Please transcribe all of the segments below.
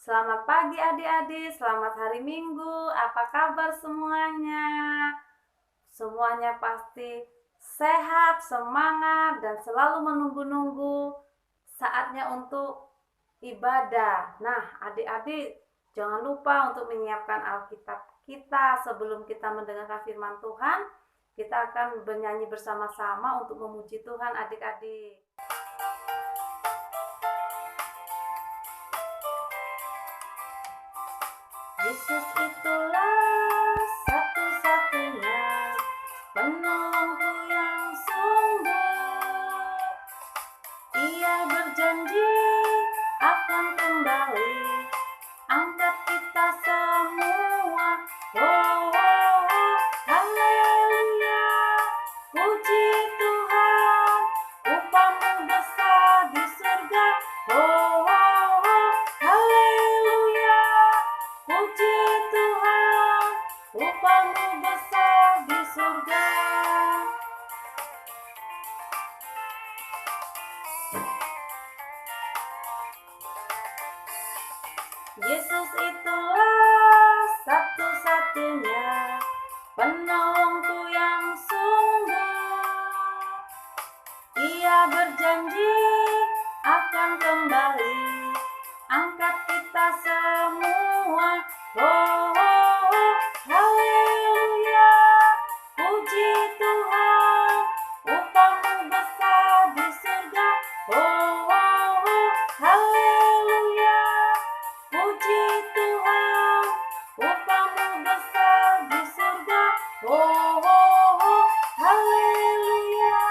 Selamat pagi adik-adik, selamat hari Minggu. Apa kabar semuanya? Semuanya pasti sehat, semangat, dan selalu menunggu-nunggu saatnya untuk ibadah. Nah, adik-adik jangan lupa untuk menyiapkan Alkitab kita sebelum kita mendengarkan firman Tuhan. Kita akan bernyanyi bersama-sama untuk memuji Tuhan adik-adik. Yesus itulah satu-satunya penolongku yang sungguh. Ia berjanji akan kembali angkat kita semua. Oh, oh, oh, haleluya, puji Tuhan, upahmu besar di surga. Oh, oh, oh, haleluya, puji Tuhan, upahmu besar di surga. Yesus itulah satu-satunya penolongku yang sungguh. Ia berjanji akan kembali angkat kita semua. Oh, oh, oh, haleluya, puji Tuhan, upahmu besar di surga. Oh, oh, oh, haleluya, puji Tuhan, upahmu besar di surga. Oh, oh, oh, haleluya,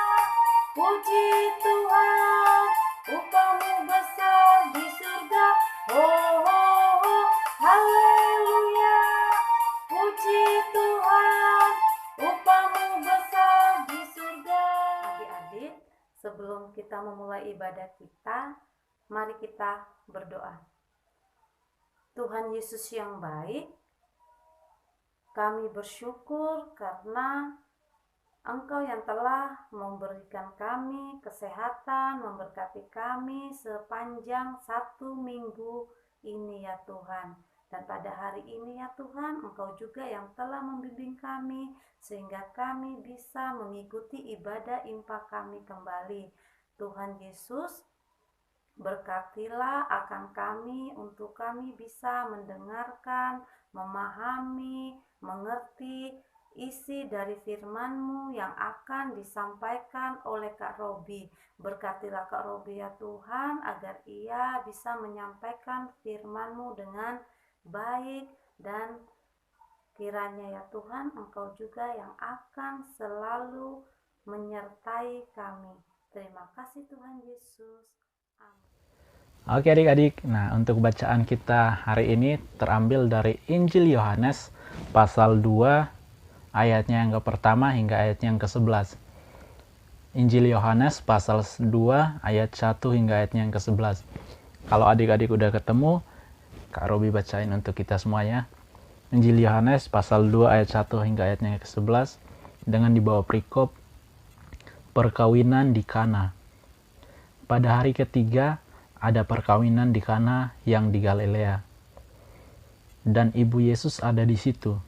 puji Tuhan, upahmu besar di surga. Oh, oh, oh, haleluya, puji Tuhan, upahmu besar di surga. Adik-adik, sebelum kita memulai ibadah kita, mari kita berdoa. Tuhan Yesus yang baik, kami bersyukur karena Engkau yang telah memberikan kami kesehatan, memberkati kami sepanjang 1 minggu ini ya Tuhan. Dan pada hari ini ya Tuhan, Engkau juga yang telah membimbing kami sehingga kami bisa mengikuti ibadah impak kami kembali. Tuhan Yesus, berkatilah akan kami untuk kami bisa mendengarkan, memahami, mengerti isi dari firman-Mu yang akan disampaikan oleh Kak Robi. Berkatilah Kak Robi ya Tuhan, agar ia bisa menyampaikan firman-Mu dengan baik, dan kiranya ya Tuhan, Engkau juga yang akan selalu menyertai kami. Terima kasih Tuhan Yesus. Amin. Oke adik-adik, nah untuk bacaan kita hari ini terambil dari Injil Yohanes pasal 2 ayatnya yang pertama hingga ayatnya yang ke-11. Injil Yohanes pasal 2 ayat 1 hingga ayatnya yang ke-11. Kalau adik-adik udah ketemu, Kak Robi bacain untuk kita semuanya. Injil Yohanes pasal 2 ayat 1 hingga ayatnya yang ke-11 dengan dibawa perikop perkawinan di Kana. Pada hari ketiga ada perkawinan di Kana yang di Galilea. Dan ibu Yesus ada di situ.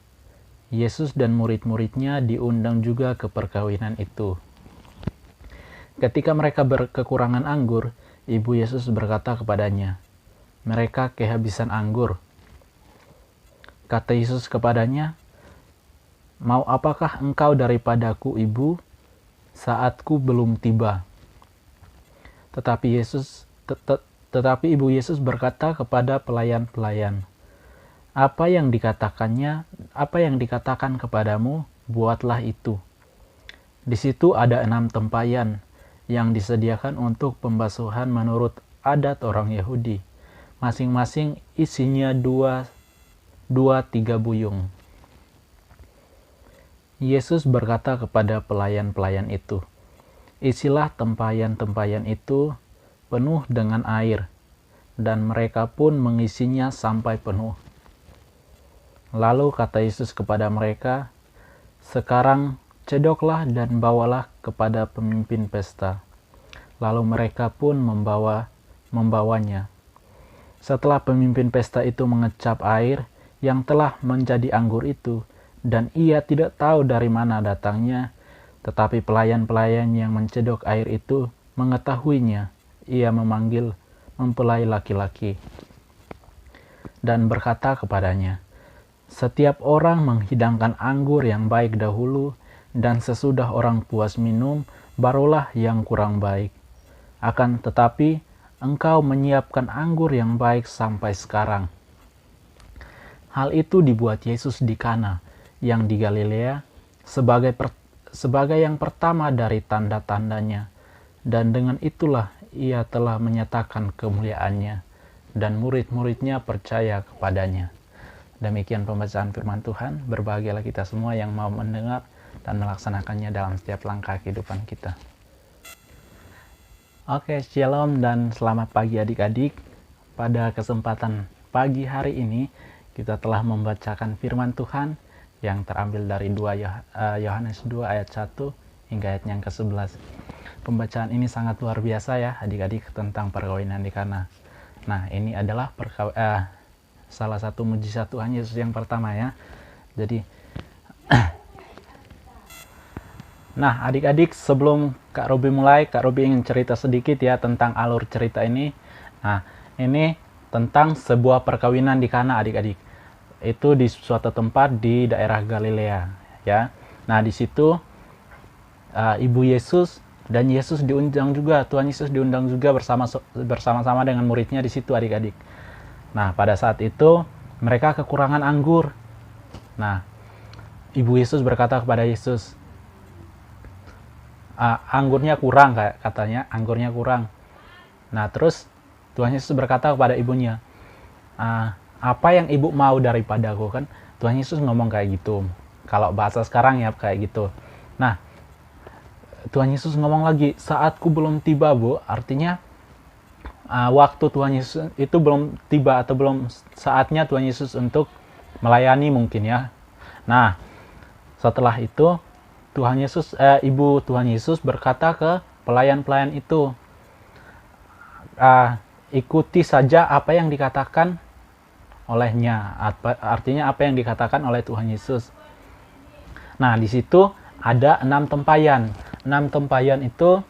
Yesus dan murid-muridnya diundang juga ke perkawinan itu. Ketika mereka berkekurangan anggur, ibu Yesus berkata kepadanya, "Mereka kehabisan anggur." Kata Yesus kepadanya, "Mau apakah engkau daripadaku, ibu? Saatku belum tiba." Tetapi ibu Yesus berkata kepada pelayan-pelayan, Apa yang dikatakan kepadamu, buatlah itu. Di situ ada 6 tempayan yang disediakan untuk pembasuhan menurut adat orang Yahudi. Masing-masing isinya 2-3 buyung. Yesus berkata kepada pelayan-pelayan itu, "Isilah tempayan-tempayan itu penuh dengan air," dan mereka pun mengisinya sampai penuh. Lalu kata Yesus kepada mereka, "Sekarang cedoklah dan bawalah kepada pemimpin pesta." Lalu mereka pun membawanya. Setelah pemimpin pesta itu mengecap air yang telah menjadi anggur itu, dan ia tidak tahu dari mana datangnya, tetapi pelayan-pelayan yang mencedok air itu mengetahuinya. Ia memanggil mempelai laki-laki dan berkata kepadanya, "Setiap orang menghidangkan anggur yang baik dahulu, dan sesudah orang puas minum, barulah yang kurang baik. Akan tetapi, engkau menyiapkan anggur yang baik sampai sekarang." Hal itu dibuat Yesus di Kana yang di Galilea sebagai yang pertama dari tanda-tandanya, dan dengan itulah ia telah menyatakan kemuliaannya, dan murid-muridnya percaya kepadanya. Demikian pembacaan firman Tuhan. Berbahagialah kita semua yang mau mendengar dan melaksanakannya dalam setiap langkah kehidupan kita. Oke, shalom dan selamat pagi adik-adik. Pada kesempatan pagi hari ini, kita telah membacakan firman Tuhan yang terambil dari Yohanes 2 ayat 1 hingga ayat yang ke-11. Pembacaan ini sangat luar biasa ya adik-adik tentang perkawinan di Kana. Nah, ini adalah salah satu mujizat Tuhan Yesus yang pertama ya. Jadi nah, adik-adik, sebelum Kak Robi mulai, Kak Robi ingin cerita sedikit ya tentang alur cerita ini. Nah, ini tentang sebuah perkawinan di Kana adik-adik. Itu di suatu tempat di daerah Galilea ya. Nah, di situ Ibu Yesus dan Yesus diundang juga, Tuhan Yesus diundang juga bersama-sama dengan muridnya di situ adik-adik. Nah, pada saat itu mereka kekurangan anggur. Nah, Ibu Yesus berkata kepada Yesus, anggurnya kurang, katanya anggurnya kurang. Nah, terus Tuhan Yesus berkata kepada ibunya, apa yang ibu mau daripadaku, kan Tuhan Yesus ngomong kayak gitu. Kalau bahasa sekarang ya kayak gitu. Nah, Tuhan Yesus ngomong lagi, saatku belum tiba, Bu. Artinya waktu Tuhan Yesus itu belum tiba atau belum saatnya Tuhan Yesus untuk melayani mungkin ya. Nah, setelah itu Ibu Tuhan Yesus berkata ke pelayan-pelayan itu, ikuti saja apa yang dikatakan olehnya. Artinya apa yang dikatakan oleh Tuhan Yesus. Nah, di situ ada 6 tempayan. 6 tempayan itu,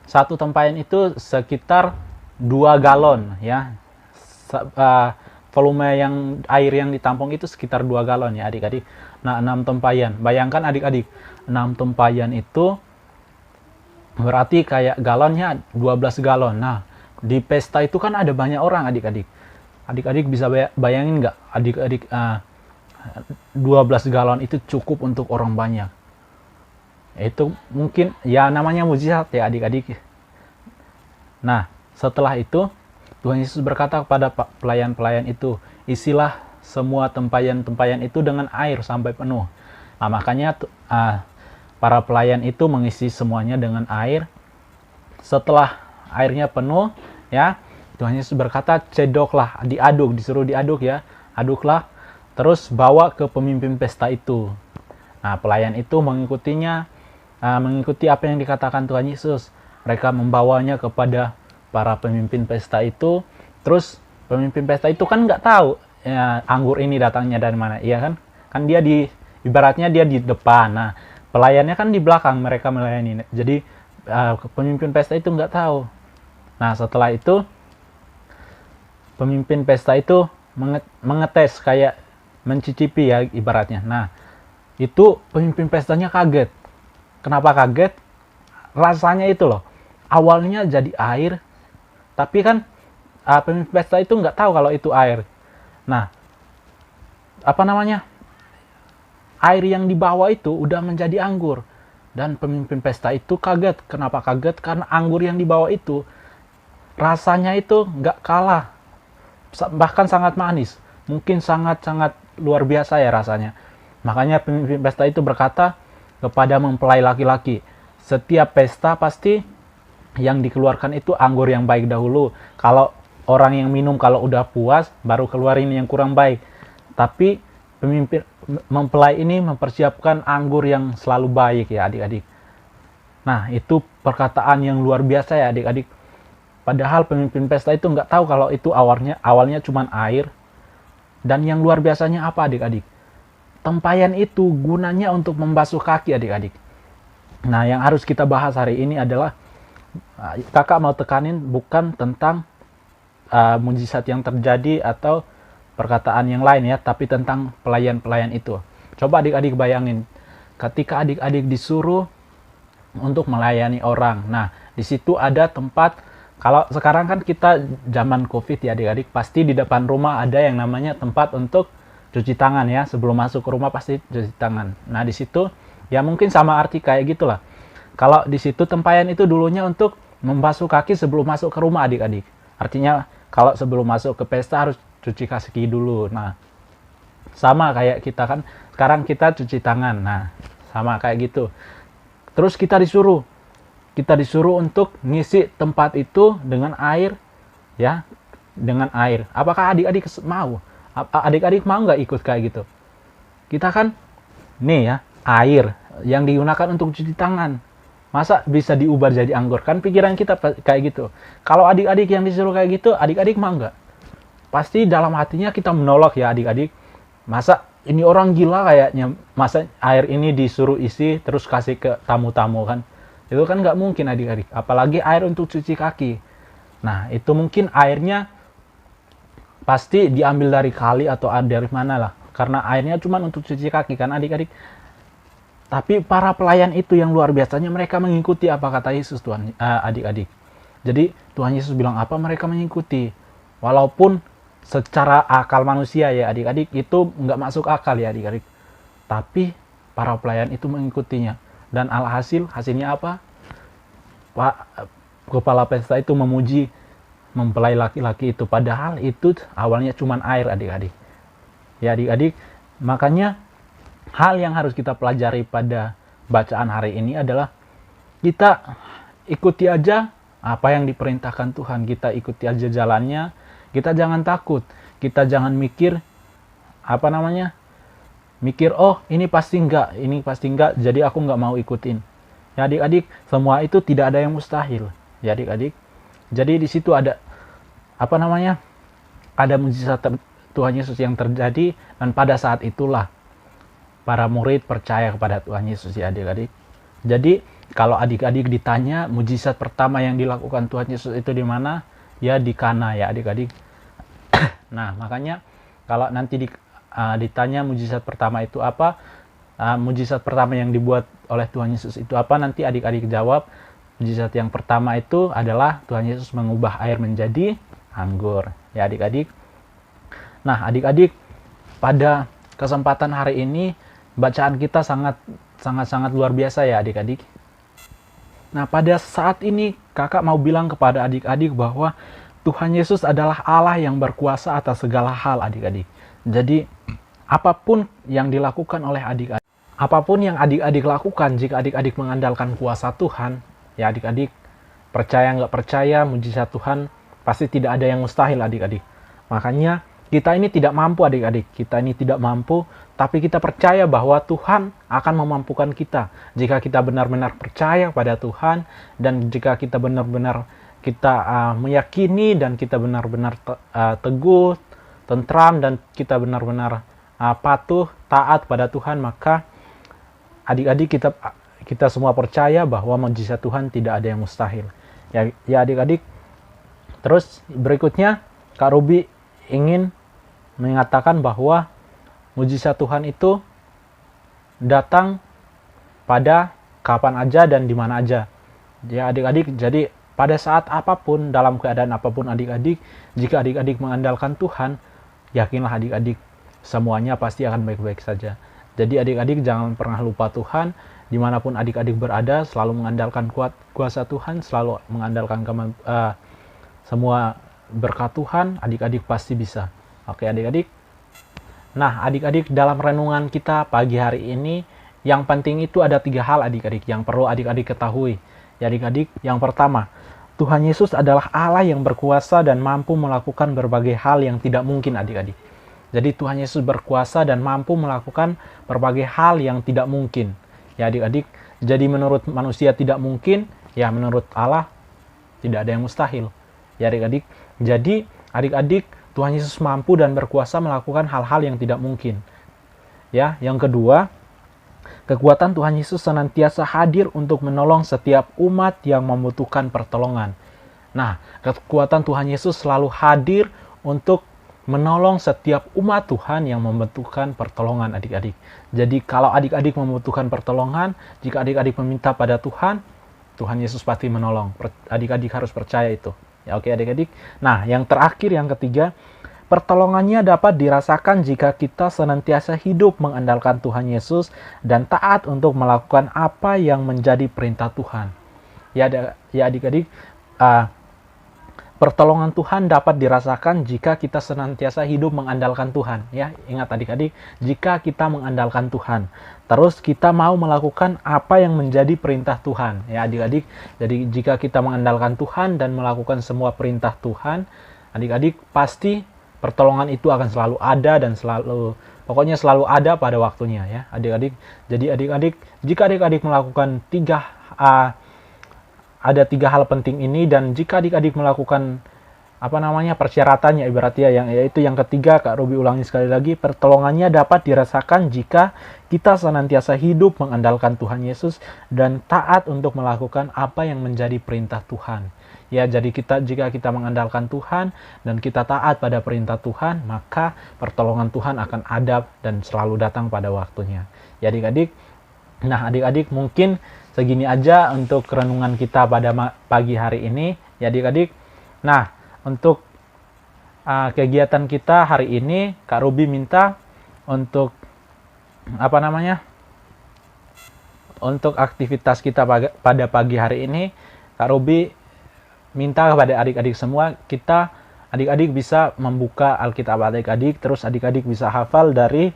satu tempayan itu sekitar 2 galon ya. Volume air yang ditampung itu sekitar 2 galon ya adik-adik. Nah, 6 tempayan. Bayangkan adik-adik, 6 tempayan itu berarti kayak galonnya 12 galon. Nah, di pesta itu kan ada banyak orang adik-adik. Adik-adik bisa bayangin nggak adik-adik 12 galon itu cukup untuk orang banyak. Itu mungkin ya namanya mujizat ya adik-adik. Nah, setelah itu Tuhan Yesus berkata kepada pelayan-pelayan itu, isilah semua tempayan-tempayan itu dengan air sampai penuh. Nah, makanya para pelayan itu mengisi semuanya dengan air. Setelah airnya penuh ya, Tuhan Yesus berkata, cedoklah, disuruh diaduk ya, aduklah, terus bawa ke pemimpin pesta itu. Nah, pelayan itu mengikutinya, mengikuti apa yang dikatakan Tuhan Yesus. Mereka membawanya kepada para pemimpin pesta itu. Terus pemimpin pesta itu kan nggak tahu ya, anggur ini datangnya dari mana, iya kan? Kan dia ibaratnya dia di depan. Nah, pelayannya kan di belakang, mereka melayani. Jadi pemimpin pesta itu nggak tahu. Nah, setelah itu pemimpin pesta itu mengetes, kayak mencicipi ya ibaratnya. Nah, itu pemimpin pestanya kaget. Kenapa kaget? Rasanya itu loh, awalnya jadi air, tapi kan pemimpin pesta itu nggak tahu kalau itu air. Nah, air yang dibawa itu udah menjadi anggur. Dan pemimpin pesta itu kaget. Kenapa kaget? Karena anggur yang dibawa itu rasanya itu nggak kalah, bahkan sangat manis. Mungkin sangat-sangat luar biasa ya rasanya. Makanya pemimpin pesta itu berkata kepada mempelai laki-laki, setiap pesta pasti yang dikeluarkan itu anggur yang baik dahulu. Kalau orang yang minum kalau udah puas, baru keluarin yang kurang baik. Tapi mempelai ini mempersiapkan anggur yang selalu baik ya adik-adik. Nah, itu perkataan yang luar biasa ya adik-adik. Padahal pemimpin pesta itu nggak tahu kalau itu awalnya cuma air. Dan yang luar biasanya apa adik-adik? Tempayan itu gunanya untuk membasuh kaki adik-adik. Nah, yang harus kita bahas hari ini adalah kakak mau tekanin bukan tentang mujizat yang terjadi atau perkataan yang lain ya, tapi tentang pelayan-pelayan itu. Coba adik-adik bayangin, ketika adik-adik disuruh untuk melayani orang. Nah, di situ ada tempat, kalau sekarang kan kita zaman COVID ya adik-adik, pasti di depan rumah ada yang namanya tempat untuk cuci tangan ya. Sebelum masuk ke rumah pasti cuci tangan. Nah, di situ ya mungkin sama arti kayak gitulah. Kalau di situ tempayan itu dulunya untuk membasuh kaki sebelum masuk ke rumah adik-adik. Artinya kalau sebelum masuk ke pesta harus cuci kaki dulu. Nah, sama kayak kita kan, sekarang kita cuci tangan. Nah, sama kayak gitu. Terus kita disuruh untuk ngisi tempat itu dengan air, ya, dengan air. Apakah adik-adik mau? Adik-adik mau nggak ikut kayak gitu? Kita kan, nih ya, air yang digunakan untuk cuci tangan. Masa bisa diubah jadi anggur? Kan pikiran kita kayak gitu. Kalau adik-adik yang disuruh kayak gitu, adik-adik mau nggak? Pasti dalam hatinya kita menolak ya adik-adik. Masa ini orang gila kayaknya, masa air ini disuruh isi terus kasih ke tamu-tamu kan? Itu kan nggak mungkin adik-adik. Apalagi air untuk cuci kaki. Nah, itu mungkin airnya pasti diambil dari kali atau dari mana lah. Karena airnya cuma untuk cuci kaki kan adik-adik. Tapi para pelayan itu yang luar biasanya mereka mengikuti apa kata Yesus Tuhan adik-adik. Jadi Tuhan Yesus bilang apa mereka mengikuti. Walaupun secara akal manusia ya adik-adik itu nggak masuk akal ya adik-adik. Tapi para pelayan itu mengikutinya. Dan hasilnya apa? Pak kepala pesta itu memuji mempelai laki-laki itu. Padahal itu awalnya cuma air adik-adik. Ya adik-adik, makanya hal yang harus kita pelajari pada bacaan hari ini adalah kita ikuti aja apa yang diperintahkan Tuhan. Kita ikuti aja jalannya. Kita jangan takut. Kita jangan mikir mikir oh ini pasti enggak, jadi aku enggak mau ikutin. Ya adik-adik, semua itu tidak ada yang mustahil. Ya adik-adik. Jadi di situ ada ada mujizat Tuhan Yesus yang terjadi, dan pada saat itulah para murid percaya kepada Tuhan Yesus ya adik-adik. Jadi kalau adik-adik ditanya mujizat pertama yang dilakukan Tuhan Yesus itu di mana? Ya di Kana ya adik-adik. Nah, makanya kalau nanti ditanya mujizat pertama itu apa? Mujizat pertama yang dibuat oleh Tuhan Yesus itu apa? Nanti adik-adik jawab, mujizat yang pertama itu adalah Tuhan Yesus mengubah air menjadi anggur. Ya adik-adik. Nah, adik-adik, pada kesempatan hari ini bacaan kita sangat luar biasa ya adik-adik. Nah, pada saat ini kakak mau bilang kepada adik-adik bahwa Tuhan Yesus adalah Allah yang berkuasa atas segala hal adik-adik. Jadi apapun yang dilakukan oleh adik-adik, apapun yang adik-adik lakukan, jika adik-adik mengandalkan kuasa Tuhan, ya adik-adik, percaya nggak percaya, mujizat Tuhan pasti tidak ada yang mustahil adik-adik. Makanya kita ini tidak mampu adik-adik, kita ini tidak mampu, tapi kita percaya bahwa Tuhan akan memampukan kita. Jika kita benar-benar percaya pada Tuhan, dan jika kita benar-benar meyakini, dan kita benar-benar teguh, tentram, dan kita benar-benar patuh, taat pada Tuhan, maka adik-adik kita semua percaya bahwa mujizat Tuhan tidak ada yang mustahil. Ya adik-adik. Terus berikutnya Kak Ruby ingin mengatakan bahwa mujizat Tuhan itu datang pada kapan aja dan di mana aja. Ya adik-adik, jadi pada saat apapun, dalam keadaan apapun adik-adik, jika adik-adik mengandalkan Tuhan, yakinlah adik-adik, semuanya pasti akan baik-baik saja. Jadi adik-adik jangan pernah lupa Tuhan, dimanapun adik-adik berada, selalu mengandalkan kuasa Tuhan, selalu mengandalkan semua berkat Tuhan, adik-adik pasti bisa. Oke adik-adik. Nah adik-adik, dalam renungan kita pagi hari ini, yang penting itu ada 3 hal adik-adik yang perlu adik-adik ketahui. Ya adik-adik, yang pertama, Tuhan Yesus adalah Allah yang berkuasa dan mampu melakukan berbagai hal yang tidak mungkin adik-adik. Jadi Tuhan Yesus berkuasa dan mampu melakukan berbagai hal yang tidak mungkin. Ya adik-adik, jadi menurut manusia tidak mungkin, ya menurut Allah tidak ada yang mustahil. Ya adik-adik, jadi adik-adik, Tuhan Yesus mampu dan berkuasa melakukan hal-hal yang tidak mungkin. Ya, yang kedua, kekuatan Tuhan Yesus senantiasa hadir untuk menolong setiap umat yang membutuhkan pertolongan. Nah, kekuatan Tuhan Yesus selalu hadir untuk menolong setiap umat Tuhan yang membutuhkan pertolongan adik-adik. Jadi kalau adik-adik membutuhkan pertolongan, jika adik-adik meminta pada Tuhan, Tuhan Yesus pasti menolong. Adik-adik harus percaya itu. Ya, oke adik-adik. Nah, yang terakhir, yang ketiga, pertolongannya dapat dirasakan jika kita senantiasa hidup mengandalkan Tuhan Yesus dan taat untuk melakukan apa yang menjadi perintah Tuhan. Ya adik-adik, pertolongan Tuhan dapat dirasakan jika kita senantiasa hidup mengandalkan Tuhan. Ya, ingat adik-adik, jika kita mengandalkan Tuhan, terus kita mau melakukan apa yang menjadi perintah Tuhan. Ya adik-adik, jadi jika kita mengandalkan Tuhan dan melakukan semua perintah Tuhan, adik-adik pasti pertolongan itu akan selalu ada dan pokoknya selalu ada pada waktunya ya adik-adik. Jadi adik-adik, jika adik-adik melakukan ada tiga hal penting ini, dan jika adik-adik melakukan persyaratannya ibaratnya yaitu yang ketiga, Kak Ruby ulangi sekali lagi, pertolongannya dapat dirasakan jika kita senantiasa hidup mengandalkan Tuhan Yesus dan taat untuk melakukan apa yang menjadi perintah Tuhan. Ya, jadi jika kita mengandalkan Tuhan dan kita taat pada perintah Tuhan, maka pertolongan Tuhan akan ada dan selalu datang pada waktunya. Ya adik-adik, nah adik-adik mungkin segini aja untuk renungan kita pada pagi hari ini. Ya adik-adik, nah untuk kegiatan kita hari ini, Kak Ruby minta untuk untuk aktivitas kita pada pagi hari ini, Kak Ruby minta kepada adik-adik semua, adik-adik bisa membuka Alkitab adik-adik, terus adik-adik bisa hafal dari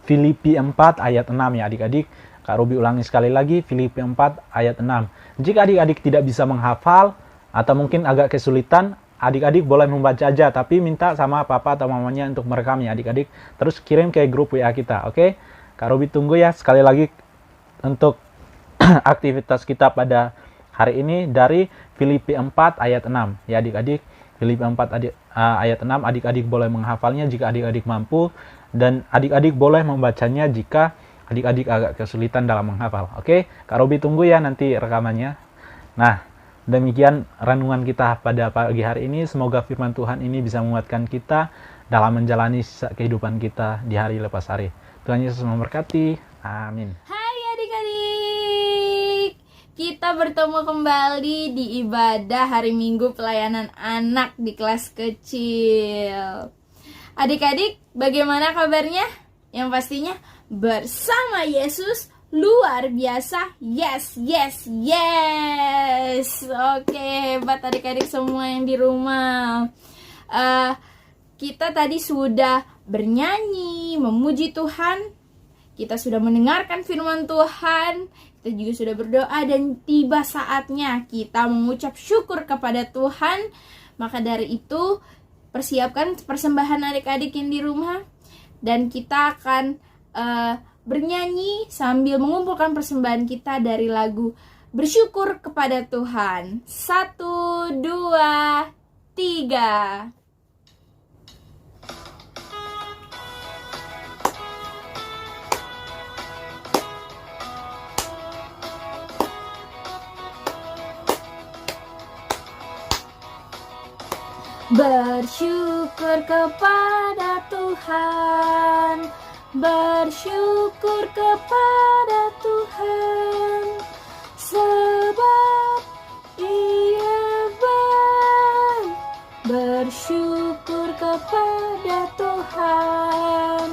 Filipi 4 ayat 6 ya adik-adik. Kak Ruby ulangi sekali lagi, Filipi 4 ayat 6. Jika adik-adik tidak bisa menghafal atau mungkin agak kesulitan, adik-adik boleh membaca aja, tapi minta sama papa atau mamanya untuk merekamnya adik-adik, terus kirim ke grup WA kita, oke? Kak Ruby tunggu ya sekali lagi untuk aktivitas kita pada hari ini dari Filipi 4 ayat 6 ya adik-adik. Filipi 4 ayat 6, adik-adik boleh menghafalnya jika adik-adik mampu, dan adik-adik boleh membacanya jika adik-adik agak kesulitan dalam menghafal. Oke, Kak Robi tunggu ya nanti rekamannya. Nah, demikian renungan kita pada pagi hari ini. Semoga firman Tuhan ini bisa menguatkan kita dalam menjalani kehidupan kita di hari lepas hari. Tuhan Yesus memberkati. Amin. Hai adik-adik, kita bertemu kembali di ibadah hari Minggu pelayanan anak di kelas kecil. Adik-adik, bagaimana kabarnya? Yang pastinya bersama Yesus luar biasa. Yes, yes, yes. Oke, hebat adik-adik semua yang di rumah. Kita tadi sudah bernyanyi, memuji Tuhan. Kita sudah mendengarkan firman Tuhan. Kita juga sudah berdoa, dan tiba saatnya kita mengucap syukur kepada Tuhan. Maka dari itu, persiapkan persembahan adik-adik yang di rumah, dan kita akan bernyanyi sambil mengumpulkan persembahan kita dari lagu Bersyukur kepada Tuhan. 1, 2, 3. Bersyukur kepada Tuhan, bersyukur kepada Tuhan, sebab Ia baik. Bersyukur kepada Tuhan,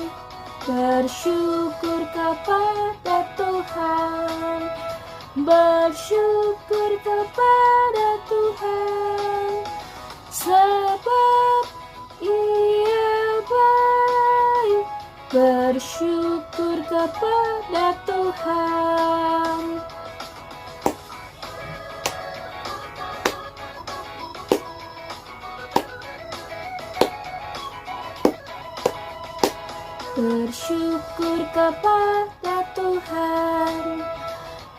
bersyukur kepada Tuhan, bersyukur kepada Tuhan, sebab Ia baik. Bersyukur kepada Tuhan. Bersyukur kepada Tuhan,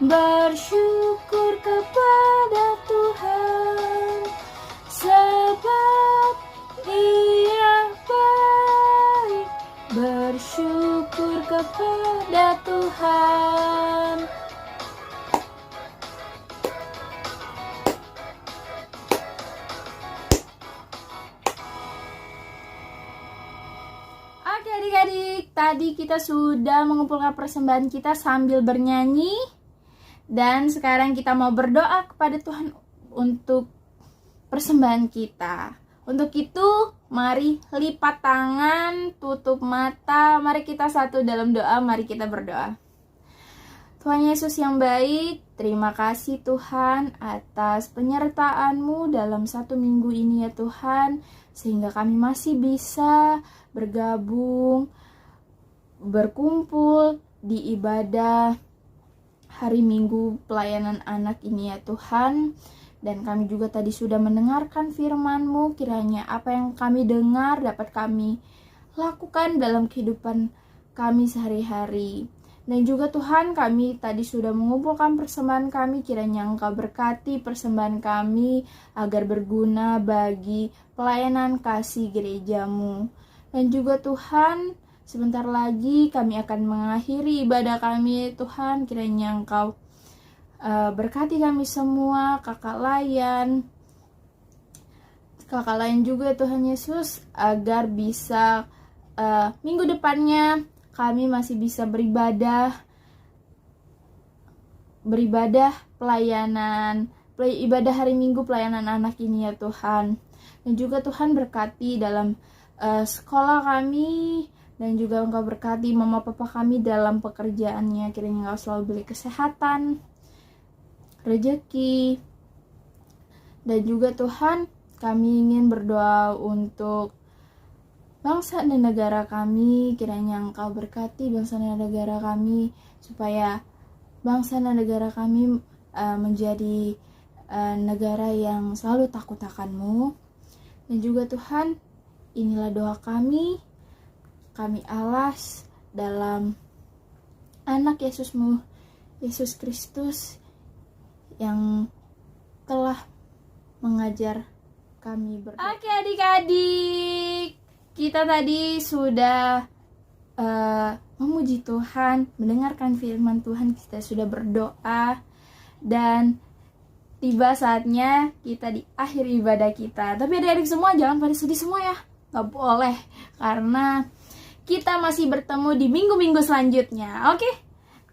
bersyukur kepada Tuhan, sebab Oke adik-adik, tadi kita sudah mengumpulkan persembahan kita sambil bernyanyi. Dan sekarang kita mau berdoa kepada Tuhan untuk persembahan kita. Untuk itu, mari lipat tangan, tutup mata. Mari kita satu dalam doa, mari kita berdoa. Tuhan Yesus yang baik, terima kasih Tuhan atas penyertaan-Mu dalam 1 minggu ini ya Tuhan. Sehingga kami masih bisa bergabung, berkumpul di ibadah hari Minggu pelayanan anak ini ya Tuhan. Dan kami juga tadi sudah mendengarkan firman-Mu, kiranya apa yang kami dengar dapat kami lakukan dalam kehidupan kami sehari-hari. Dan juga Tuhan, kami tadi sudah mengumpulkan persembahan kami, kiranya Engkau berkati persembahan kami agar berguna bagi pelayanan kasih gereja-Mu. Dan juga Tuhan, sebentar lagi kami akan mengakhiri ibadah kami Tuhan, kiranya Engkau berkati kami semua, kakak layan juga Tuhan Yesus, agar bisa minggu depannya kami masih bisa beribadah ibadah hari Minggu pelayanan anak ini ya Tuhan. Dan juga Tuhan berkati dalam sekolah kami, dan juga Engkau berkati mama papa kami dalam pekerjaannya, kiranya Engkau selalu beri kesehatan, rezeki. Dan juga Tuhan, kami ingin berdoa untuk bangsa dan negara kami, kiranya Engkau berkati bangsa dan negara kami, supaya bangsa dan negara kami menjadi negara yang selalu takut akan-Mu. Dan juga Tuhan, inilah doa kami alas dalam anak Yesus-Mu, Yesus Kristus, yang telah mengajar kami berdoa. Oke adik-adik, kita tadi sudah memuji Tuhan, mendengarkan firman Tuhan, kita sudah berdoa, dan tiba saatnya kita di akhir ibadah kita. Tapi adik-adik semua jangan pada sedih semua ya, gak boleh, karena kita masih bertemu di minggu-minggu selanjutnya. Oke?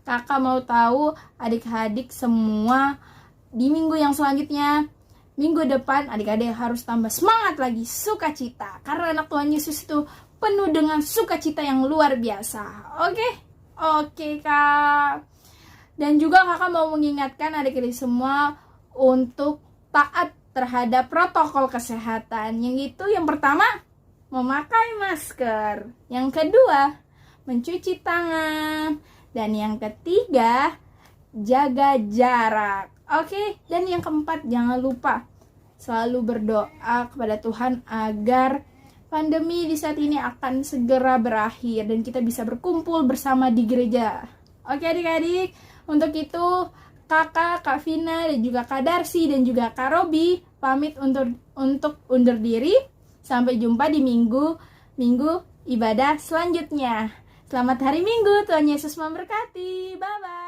Kakak mau tahu adik-adik semua di minggu yang selanjutnya, minggu depan adik-adik harus tambah semangat lagi, sukacita, karena anak Tuhan Yesus itu penuh dengan sukacita yang luar biasa. Oke Kak. Dan juga kakak mau mengingatkan adik-adik semua untuk taat terhadap protokol kesehatan. Yang itu yang pertama, memakai masker. Yang kedua, mencuci tangan. Dan yang ketiga, jaga jarak. Dan yang keempat, jangan lupa selalu berdoa kepada Tuhan agar pandemi di saat ini akan segera berakhir dan kita bisa berkumpul bersama di gereja. Adik-adik, untuk itu Kakak, Kak Vina, dan juga Kak Darsi, dan juga Kak Robi pamit untuk undur diri. Sampai jumpa di minggu ibadah selanjutnya. Selamat hari Minggu, Tuhan Yesus memberkati. Bye-bye.